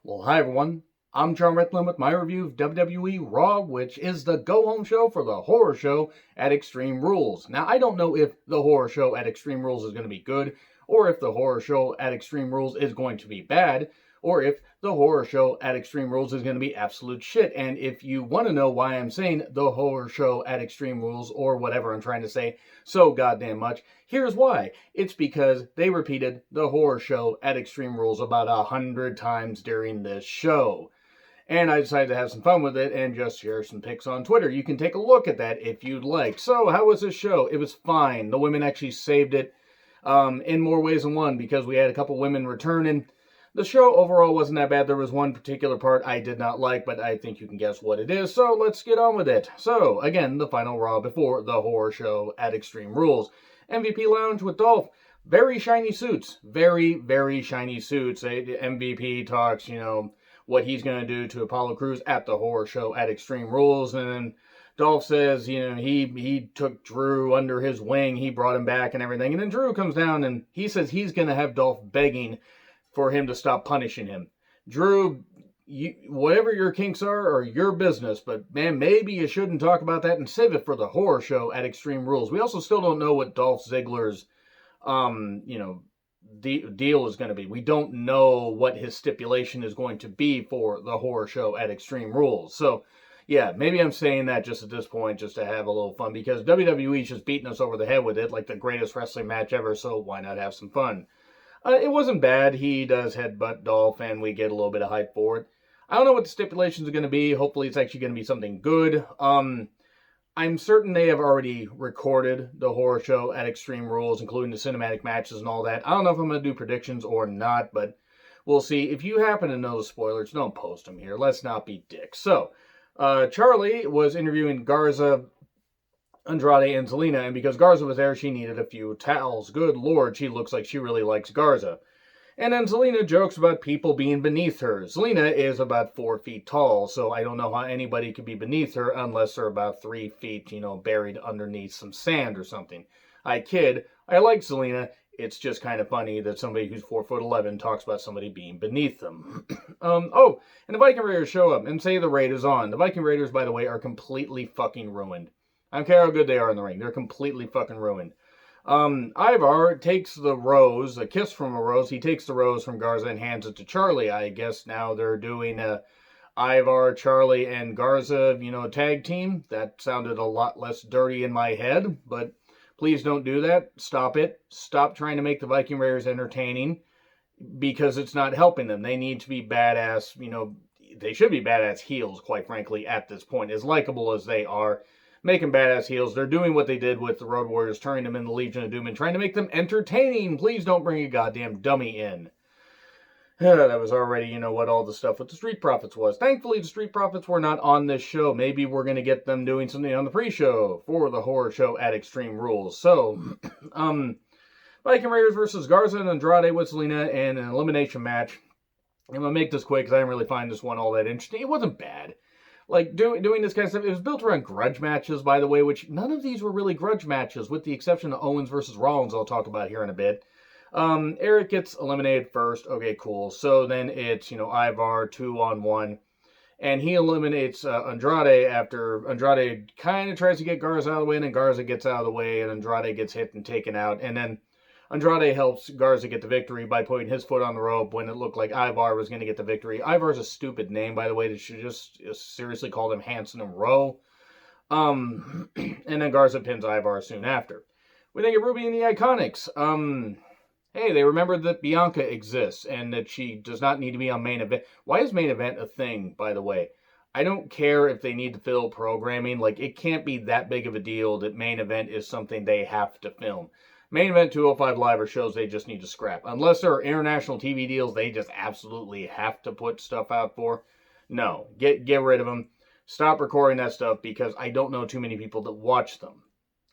Well, hi everyone. I'm John Retlin with my review of WWE Raw, which is the go-home show for the horror show at Extreme Rules. Now, I don't know if the horror show at Extreme Rules is going to be good, or if the horror show at Extreme Rules is going to be bad, or if the horror show at Extreme Rules is going to be absolute shit. And if you want to know why I'm saying the horror show at Extreme Rules, or whatever I'm trying to say so goddamn much, here's why. It's because they repeated the horror show at Extreme Rules about 100 times during this show. And I decided to have some fun with it and just share some pics on Twitter. You can take a look at that if you'd like. So, how was this show? It was fine. The women actually saved it in more ways than one because we had a couple women returning. The show overall wasn't that bad. There was one particular part I did not like, but I think you can guess what it is. So, let's get on with it. So, again, the final Raw before the horror show at Extreme Rules. MVP Lounge with Dolph. Very shiny suits. Very, very shiny suits. MVP talks, what he's going to do to Apollo Crews at the horror show at Extreme Rules. And then Dolph says, he took Drew under his wing. He brought him back and everything. And then Drew comes down and he says he's going to have Dolph begging for him to stop punishing him. Drew, whatever your kinks are your business, but man, maybe you shouldn't talk about that and save it for the horror show at Extreme Rules. We also still don't know what Dolph Ziggler's, deal is going to be. We don't know what his stipulation is going to be for the horror show at Extreme Rules. So, yeah, maybe I'm saying that just at this point just to have a little fun because WWE's just beating us over the head with it like the greatest wrestling match ever, so why not have some fun? It wasn't bad. He does headbutt Dolph, and we get a little bit of hype for it. I don't know what the stipulations are going to be. Hopefully it's actually going to be something good. I'm certain they have already recorded the horror show at Extreme Rules, including the cinematic matches and all that. I don't know if I'm going to do predictions or not, but we'll see. If you happen to know the spoilers, don't post them here. Let's not be dicks. So, Charlie was interviewing Garza, Andrade, and Zelina, and because Garza was there, she needed a few towels. Good lord, she looks like she really likes Garza. And then Zelina jokes about people being beneath her. Zelina is about 4 feet tall, so I don't know how anybody could be beneath her unless they're about 3 feet, buried underneath some sand or something. I kid. I like Zelina. It's just kind of funny that somebody who's 4'11" talks about somebody being beneath them. And the Viking Raiders show up and say the raid is on. The Viking Raiders, by the way, are completely fucking ruined. I don't care how good they are in the ring. They're completely fucking ruined. Ivar takes the rose, a kiss from a rose. He takes the rose from Garza and hands it to Charlie. I guess now they're doing a Ivar, Charlie, and Garza, tag team. That sounded a lot less dirty in my head, but please don't do that. Stop it. Stop trying to make the Viking Raiders entertaining because it's not helping them. They need to be badass, they should be badass heels, quite frankly, at this point. As likable as they are, making badass heels. They're doing what they did with the Road Warriors, turning them into the Legion of Doom and trying to make them entertaining. Please don't bring a goddamn dummy in. That was already, what all the stuff with the Street Profits was. Thankfully, the Street Profits were not on this show. Maybe we're going to get them doing something on the pre-show for the horror show at Extreme Rules. So, Viking Raiders versus Garza and Andrade with Zelina in an elimination match. I'm going to make this quick because I didn't really find this one all that interesting. It wasn't bad. Like, doing this kind of stuff, it was built around grudge matches, by the way, which none of these were really grudge matches, with the exception of Owens versus Rollins, I'll talk about here in a bit. Eric gets eliminated first. Okay, cool. So then it's, Ivar 2-on-1. And he eliminates Andrade after Andrade kind of tries to get Garza out of the way, and then Garza gets out of the way, and Andrade gets hit and taken out. And then Andrade helps Garza get the victory by putting his foot on the rope when it looked like Ivar was going to get the victory. Ivar's a stupid name, by the way. They should just seriously call him Hanson and Rowe. And then Garza pins Ivar soon after. We think of Ruby and the Iconics. Hey, they remembered that Bianca exists and that she does not need to be on main event. Why is main event a thing, by the way? I don't care if they need to fill programming. Like, it can't be that big of a deal that main event is something they have to film. Main Event 205 Live are shows they just need to scrap. Unless there are international TV deals they just absolutely have to put stuff out for. No, get rid of them. Stop recording that stuff because I don't know too many people that watch them.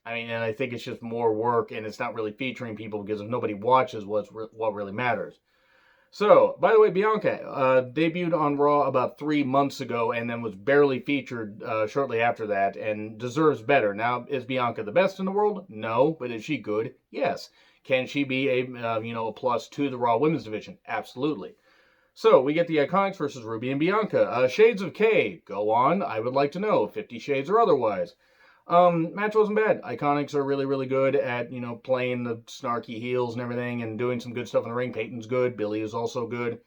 I mean, and I think it's just more work and it's not really featuring people because if nobody watches what really matters. So, by the way, Bianca debuted on Raw about 3 months ago and then was barely featured shortly after that and deserves better. Now, is Bianca the best in the world? No, but is she good? Yes. Can she be a plus to the Raw Women's Division? Absolutely. So, we get the Iconics versus Ruby and Bianca. Shades of K, go on, I would like to know, 50 Shades or otherwise. Match wasn't bad. Iconics are really, really good at, playing the snarky heels and everything and doing some good stuff in the ring. Peyton's good. Billy is also good.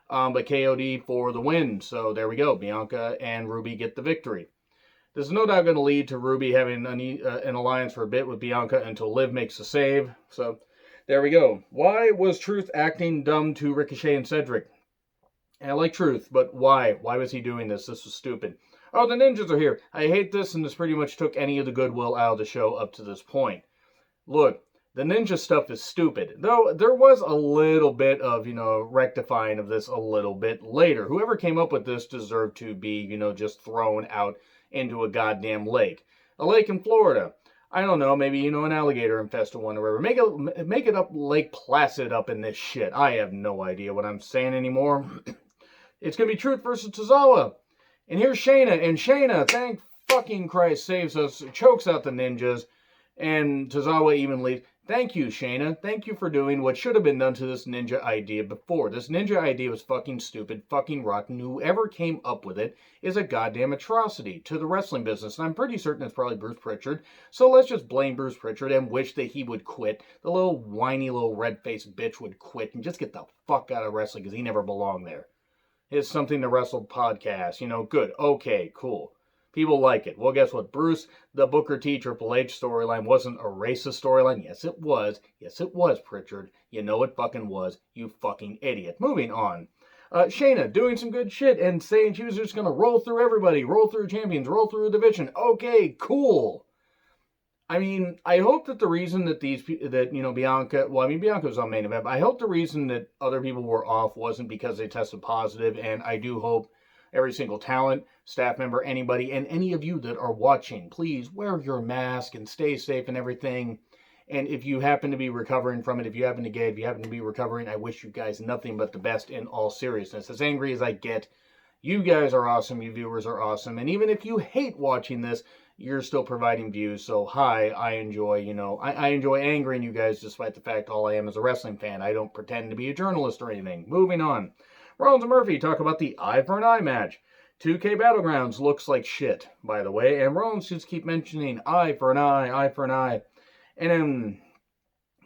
But KOD for the win. So there we go. Bianca and Ruby get the victory. This is no doubt going to lead to Ruby having an alliance for a bit with Bianca until Liv makes a save. So there we go. Why was Truth acting dumb to Ricochet and Cedric? And I like Truth, but why? Why was he doing this? This was stupid. Oh, the ninjas are here. I hate this, and this pretty much took any of the goodwill out of the show up to this point. Look, the ninja stuff is stupid. Though there was a little bit of, rectifying of this a little bit later. Whoever came up with this deserved to be, just thrown out into a goddamn lake. A lake in Florida. I don't know, maybe, an alligator infested one or whatever. Make it up Lake Placid up in this shit. I have no idea what I'm saying anymore. It's going to be Truth versus Tozawa. And here's Shayna. And Shayna, thank fucking Christ, saves us, chokes out the ninjas. And Tozawa even leaves. Thank you, Shayna. Thank you for doing what should have been done to this ninja idea before. This ninja idea was fucking stupid, fucking rotten. Whoever came up with it is a goddamn atrocity to the wrestling business. And I'm pretty certain it's probably Bruce Pritchard. So let's just blame Bruce Pritchard and wish that he would quit. The little whiny little red-faced bitch would quit and just get the fuck out of wrestling because he never belonged there. It's Something to Wrestle podcast. Good. Okay, cool. People like it. Well, guess what? Bruce, the Booker T Triple H storyline wasn't a racist storyline. Yes, it was. Yes, it was, Pritchard. You know it fucking was. You fucking idiot. Moving on. Shayna doing some good shit and saying she was just going to roll through everybody, roll through champions, roll through a division. Okay, cool. I mean, I hope that the reason that Bianca was on main event, but I hope the reason that other people were off wasn't because they tested positive, and I do hope every single talent, staff member, anybody, and any of you that are watching, please wear your mask and stay safe and everything. And if you happen to be recovering from it, if you happen to be recovering, I wish you guys nothing but the best in all seriousness. As angry as I get, you guys are awesome, you viewers are awesome, and even if you hate watching this, you're still providing views. So hi, I enjoy, I enjoy angering you guys despite the fact all I am is a wrestling fan. I don't pretend to be a journalist or anything. Moving on. Rollins and Murphy talk about the eye for an eye match. 2K Battlegrounds looks like shit, by the way, and Rollins just keep mentioning eye for an eye. And then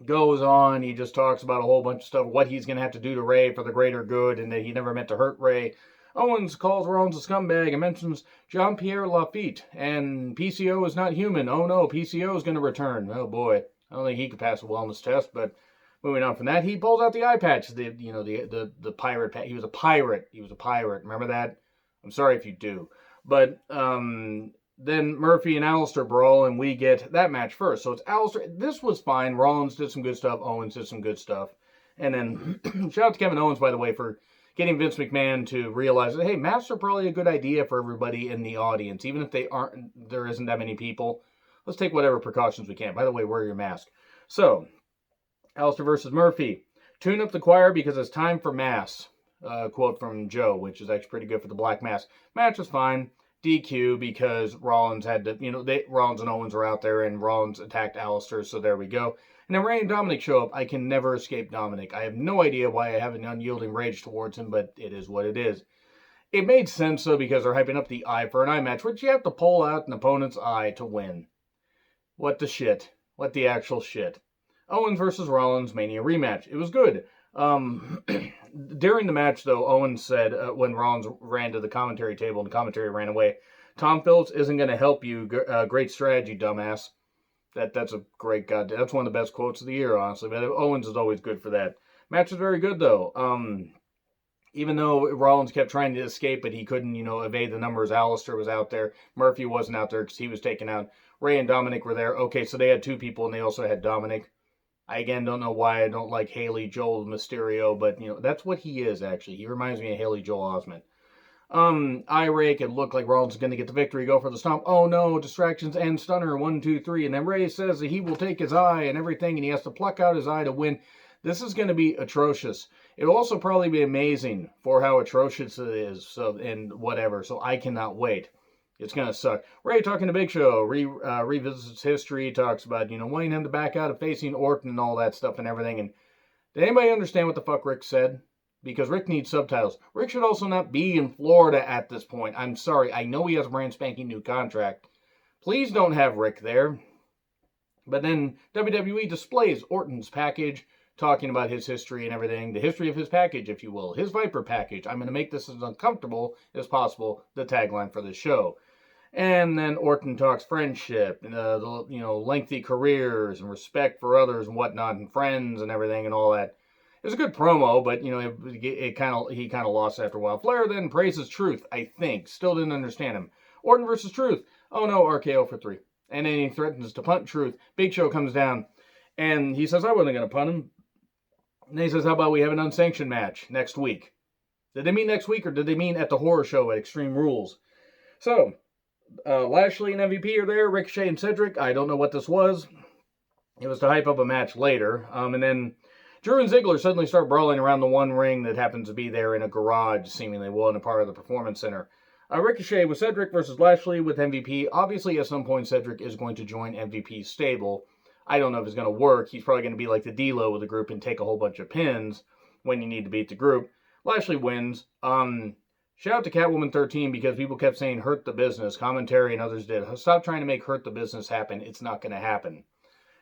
goes on, he just talks about a whole bunch of stuff, what he's going to have to do to Ray for the greater good, and that he never meant to hurt Ray. Owens calls Rollins a scumbag and mentions Jean-Pierre Lafitte, and PCO is not human. Oh no, PCO is going to return. Oh boy, I don't think he could pass a wellness test, but moving on from that, he pulls out the eye patch, the pirate patch. He was a pirate. Remember that? I'm sorry if you do. But then Murphy and Alistair brawl, and we get that match first. So it's Alistair. This was fine. Rollins did some good stuff. Owens did some good stuff. And then shout out to Kevin Owens, by the way, for getting Vince McMahon to realize that, hey, masks are probably a good idea for everybody in the audience. Even if there isn't that many people. Let's take whatever precautions we can. By the way, wear your mask. So, Alistair versus Murphy. Tune up the choir because it's time for mass. Quote from Joe, which is actually pretty good for the black mask. Match was fine. DQ because Rollins had to, Rollins and Owens were out there and Rollins attacked Alistair, so there we go. And then Ray and Dominic show up. I can never escape Dominic. I have no idea why I have an unyielding rage towards him, but it is what it is. It made sense, though, because they're hyping up the eye for an eye match, which you have to pull out an opponent's eye to win. What the shit. What the actual shit. Owens versus Rollins Mania rematch. It was good. During the match, though, Owens said when Rollins ran to the commentary table and the commentary ran away, Tom Phillips isn't going to help you. Great strategy, dumbass. That's a great goddamn. That's one of the best quotes of the year, honestly. But Owens is always good for that. Match was very good, though. Even though Rollins kept trying to escape it, he couldn't, evade the numbers. Alistair was out there. Murphy wasn't out there because he was taken out. Ray and Dominic were there. Okay, so they had two people, and they also had Dominic. I, again, don't know why I don't like Haley Joel Mysterio, but, that's what he is, actually. He reminds me of Haley Joel Osment. Eye rake, it looked like Rollins is going to get the victory, go for the stomp. Oh no, distractions and stunner, 1, 2, 3. And then Ray says that he will take his eye and everything, and he has to pluck out his eye to win. This is going to be atrocious. It'll also probably be amazing for how atrocious it is, and whatever, so I cannot wait. It's going to suck. Ray talking to Big Show, revisits history, talks about, wanting him to back out of facing Orton and all that stuff and everything. And did anybody understand what the fuck Rick said? because Rick needs subtitles. Rick should also not be in Florida at this point. I'm sorry. I know he has a brand spanking new contract. Please don't have Rick there. But then WWE displays Orton's package, talking about his history and everything, the history of his package, if you will, his Viper package. I'm going to make this as uncomfortable as possible, the tagline for the show. And then Orton talks friendship, lengthy careers and respect for others and whatnot, and friends and everything and all that. It was a good promo, but he kind of lost after a while. Flair then praises Truth, I think. Still didn't understand him. Orton versus Truth. Oh no, RKO for 3. And then he threatens to punt Truth. Big Show comes down, and he says, I wasn't going to punt him. And then he says, how about we have an unsanctioned match next week? Did they mean next week, or did they mean at the horror show at Extreme Rules? So, Lashley and MVP are there, Ricochet and Cedric. I don't know what this was. It was to hype up a match later. And then Drew and Ziggler suddenly start brawling around the one ring that happens to be there in a garage, seemingly, in a part of the Performance Center. Ricochet with Cedric versus Lashley with MVP. Obviously, at some point, Cedric is going to join MVP's stable. I don't know if it's going to work. He's probably going to be like the D-Lo with the group and take a whole bunch of pins when you need to beat the group. Lashley wins. Shout out to Catwoman 13 because people kept saying hurt the business. Commentary and others did. Stop trying to make hurt the business happen. It's not going to happen.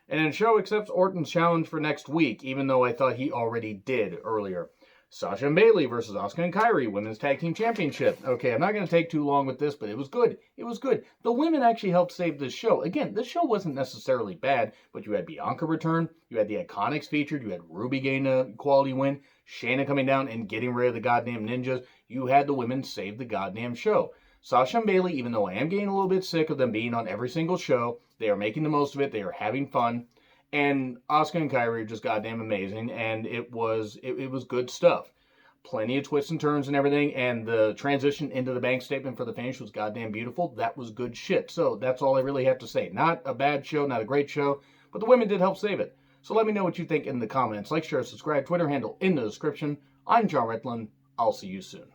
And then Show accepts Orton's challenge for next week, even though I thought he already did earlier. Sasha and Bayley versus Asuka and Kyrie, Women's Tag Team Championship. Okay, I'm not going to take too long with this, but it was good. It was good. The women actually helped save this show. Again, this show wasn't necessarily bad, but you had Bianca return, you had the Iconics featured, you had Ruby gain a quality win, Shayna coming down and getting rid of the goddamn ninjas. You had the women save the goddamn show. Sasha and Bayley, even though I am getting a little bit sick of them being on every single show, they are making the most of it. They are having fun. And Asuka and Kyrie are just goddamn amazing, and it was good stuff. Plenty of twists and turns and everything, and the transition into the bank statement for the finish was goddamn beautiful. That was good shit. So that's all I really have to say. Not a bad show, not a great show, but the women did help save it. So let me know what you think in the comments. Like, share, subscribe, Twitter handle in the description. I'm John Retlin. I'll see you soon.